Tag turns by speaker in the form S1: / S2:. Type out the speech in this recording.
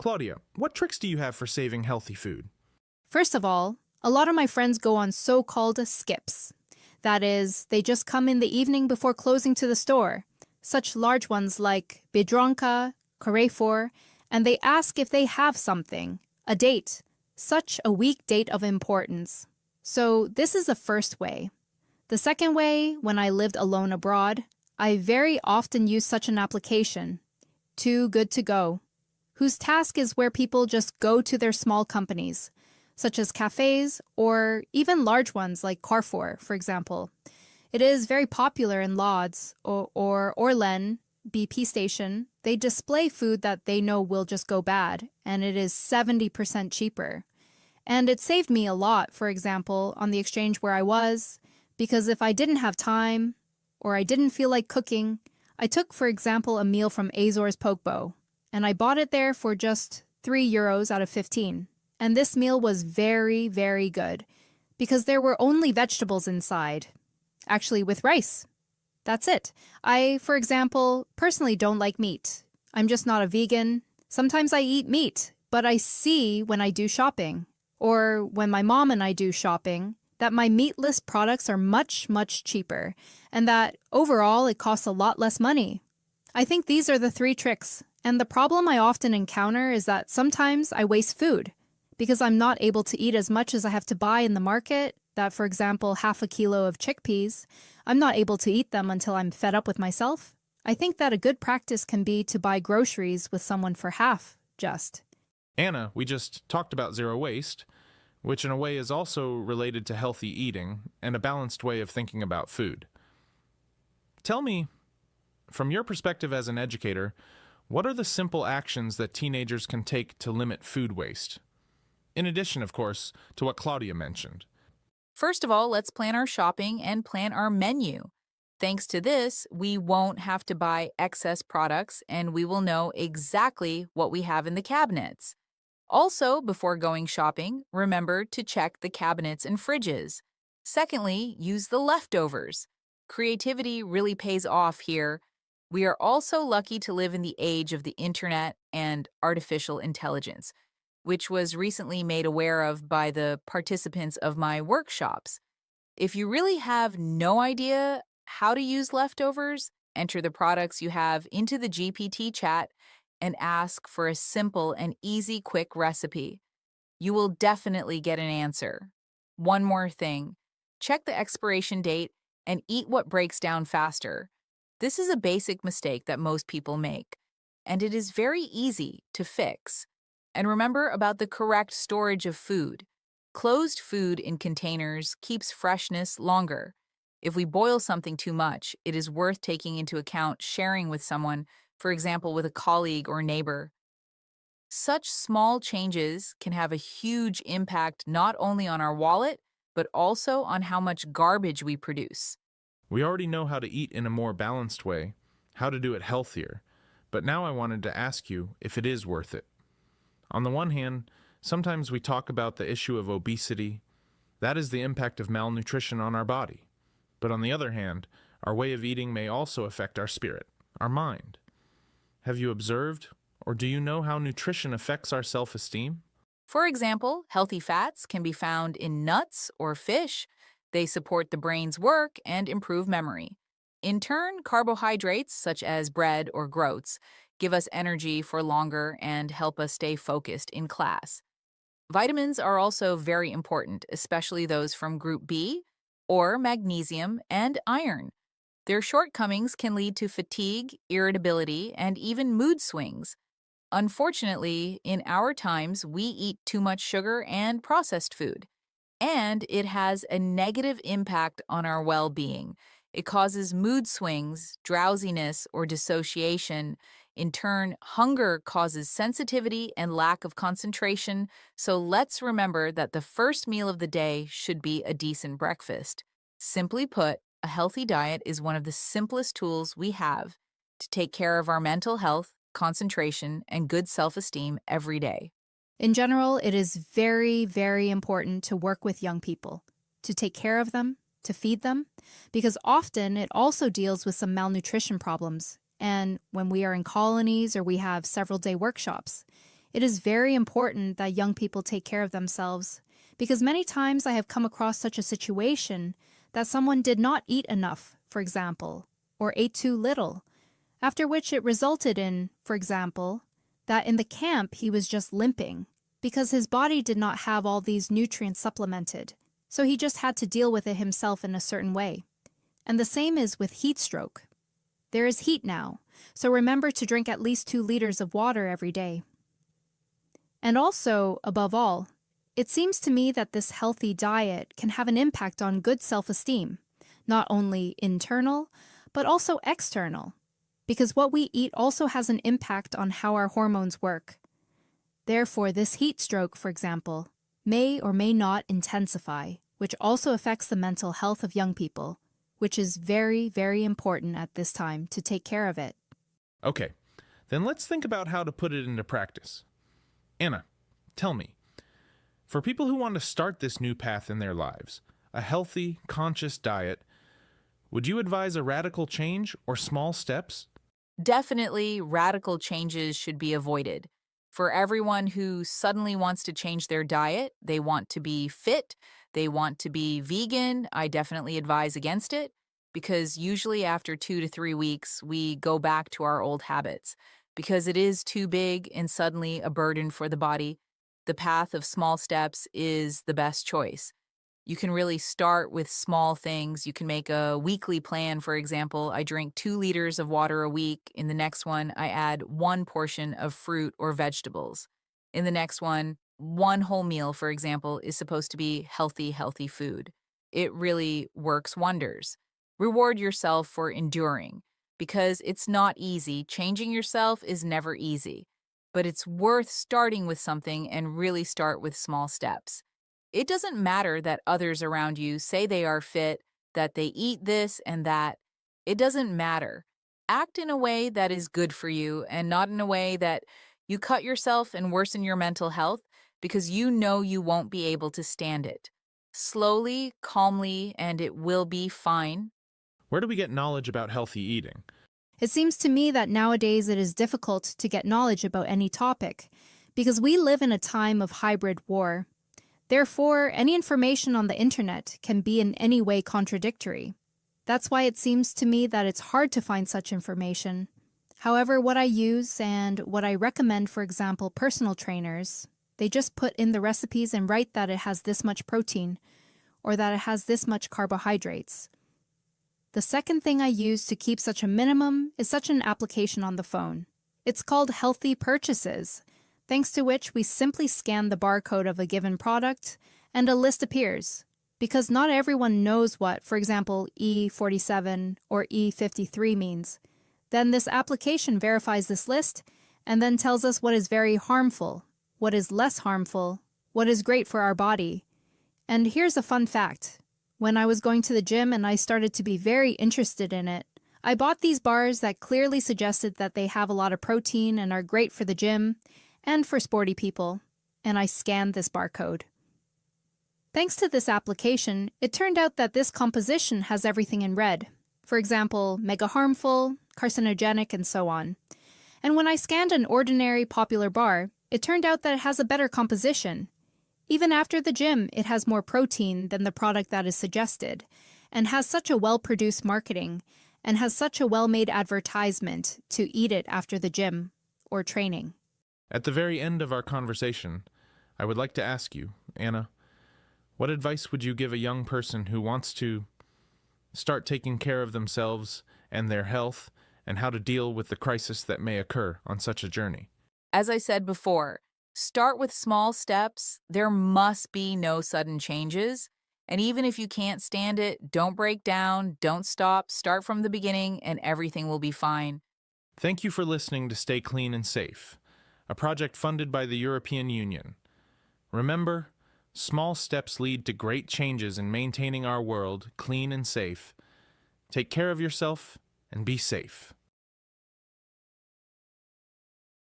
S1: Claudia, what tricks do you have for saving healthy food?
S2: First of all, a lot of my friends go on so-called skips. That is, they just come in the evening before closing to the store, such large ones like Biedronka, Carrefour, and they ask if they have something, a date, such a weak date of importance. So this is the first way. The second way, when I lived alone abroad, I very often use such an application, Too Good to Go, whose task is where people just go to their small companies, such as cafes or even large ones like Carrefour, for example. It is very popular in Lodz or Orlen, BP station. They display food that they know will just go bad, and it is 70% cheaper. And it saved me a lot, for example, on the exchange where I was, because if I didn't have time or I didn't feel like cooking, I took, for example, a meal from Azor's Pokebo, and I bought it there for just €3 out of 15. And this meal was very, very good, because there were only vegetables inside. Actually, with rice. That's it. I, for example, personally don't like meat. I'm just not a vegan. Sometimes I eat meat, but I see when I do shopping, or when my mom and I do shopping, that my meatless products are much, much cheaper, and that overall it costs a lot less money. I think these are the 3 tricks, and the problem I often encounter is that sometimes I waste food, because I'm not able to eat as much as I have to buy in the market, that for example, half a kilo of chickpeas, I'm not able to eat them until I'm fed up with myself. I think that a good practice can be to buy groceries with someone for half, just.
S1: Anna, we just talked about zero waste, which in a way is also related to healthy eating and a balanced way of thinking about food. Tell me, from your perspective as an educator, what are the simple actions that teenagers can take to limit food waste? In addition, of course, to what Claudia mentioned.
S3: First of all, let's plan our shopping and plan our menu. Thanks to this, we won't have to buy excess products and we will know exactly what we have in the cabinets. Also, before going shopping, remember to check the cabinets and fridges. Secondly, use the leftovers. Creativity really pays off here. We are also lucky to live in the age of the internet and artificial intelligence, which was recently made aware of by the participants of my workshops. If you really have no idea how to use leftovers, enter the products you have into the GPT chat and ask for a simple and easy quick recipe. You will definitely get an answer. One more thing, check the expiration date and eat what breaks down faster. This is a basic mistake that most people make, and it is very easy to fix. And remember about the correct storage of food. Closed food in containers keeps freshness longer. If we boil something too much, it is worth taking into account sharing with someone, for example, with a colleague or neighbor. Such small changes can have a huge impact not only on our wallet, but also on how much garbage we produce.
S1: We already know how to eat in a more balanced way, how to do it healthier, but now I wanted to ask you if it is worth it. On the one hand, sometimes we talk about the issue of obesity. That is the impact of malnutrition on our body. But on the other hand, our way of eating may also affect our spirit, our mind. Have you observed, or do you know how nutrition affects our self-esteem?
S3: For example, healthy fats can be found in nuts or fish. They support the brain's work and improve memory. In turn, carbohydrates, such as bread or groats, give us energy for longer and help us stay focused in class. Vitamins are also very important, especially those from Group B, or magnesium and iron. Their shortcomings can lead to fatigue, irritability, and even mood swings. Unfortunately, in our times, we eat too much sugar and processed food, and it has a negative impact on our well-being. It causes mood swings, drowsiness, or dissociation. In turn, hunger causes sensitivity and lack of concentration, so let's remember that the first meal of the day should be a decent breakfast. Simply put, a healthy diet is one of the simplest tools we have to take care of our mental health, concentration, and good self-esteem every day.
S2: In general, it is very, very important to work with young people, to take care of them, to feed them, because often it also deals with some malnutrition problems. And when we are in colonies or we have several-day workshops, It is very important that young people take care of themselves, because many times I have come across such a situation that someone did not eat enough, for example, or ate too little, after which it resulted in, for example, that in the camp he was just limping, because his body did not have all these nutrients supplemented, so he just had to deal with it himself in a certain way. And the same is with heat stroke. There is heat now, so remember to drink at least 2 liters of water every day. And also, above all, it seems to me that this healthy diet can have an impact on good self-esteem, not only internal, but also external, because what we eat also has an impact on how our hormones work. Therefore, this heat stroke, for example, may or may not intensify, which also affects the mental health of young people, which is very, very important at this time to take care of it.
S1: Okay, then let's think about how to put it into practice. Anna, tell me, for people who want to start this new path in their lives, a healthy, conscious diet, would you advise a radical change or small steps?
S3: Definitely, radical changes should be avoided. For everyone who suddenly wants to change their diet, they want to be fit, they want to be vegan, I definitely advise against it, because usually after 2 to 3 weeks, we go back to our old habits. Because it is too big and suddenly a burden for the body, the path of small steps is the best choice. You can really start with small things. You can make a weekly plan, for example. I drink 2 liters of water a week. In the next one, I add 1 portion of fruit or vegetables. In the next one, 1 whole meal, for example, is supposed to be healthy, healthy food. It really works wonders. Reward yourself for enduring, because it's not easy. Changing yourself is never easy, but it's worth starting with something and really start with small steps. It doesn't matter that others around you say they are fit, that they eat this and that. It doesn't matter. Act in a way that is good for you and not in a way that you cut yourself and worsen your mental health because you know you won't be able to stand it. Slowly, calmly, and it will be fine.
S1: Where do we get knowledge about healthy eating?
S2: It seems to me that nowadays it is difficult to get knowledge about any topic, because we live in a time of hybrid war. Therefore, any information on the internet can be in any way contradictory. That's why it seems to me that it's hard to find such information. However, what I use and what I recommend, for example, personal trainers, they just put in the recipes and write that it has this much protein or that it has this much carbohydrates. The second thing I use to keep such a minimum is such an application on the phone. It's called Healthy Purchases, thanks to which we simply scan the barcode of a given product and a list appears. Because not everyone knows what, for example, E47 or E53 means. Then this application verifies this list and then tells us what is very harmful, what is less harmful, what is great for our body. And here's a fun fact. When I was going to the gym and I started to be very interested in it, I bought these bars that clearly suggested that they have a lot of protein and are great for the gym and for sporty people, and I scanned this barcode. Thanks to this application, it turned out that this composition has everything in red. For example, mega harmful, carcinogenic, and so on. And when I scanned an ordinary popular bar, it turned out that it has a better composition. Even after the gym, it has more protein than the product that is suggested, and has such a well-produced marketing, and has such a well-made advertisement to eat it after the gym or training.
S1: At the very end of our conversation, I would like to ask you, Anna, what advice would you give a young person who wants to start taking care of themselves and their health, and how to deal with the crisis that may occur on such a journey?
S3: As I said before, start with small steps. There must be no sudden changes. And even if you can't stand it, don't break down, don't stop, start from the beginning, and everything will be fine.
S1: Thank you for listening to Stay Clean and Safe, a project funded by the European Union. Remember, small steps lead to great changes in maintaining our world clean and safe. Take care of yourself and be safe.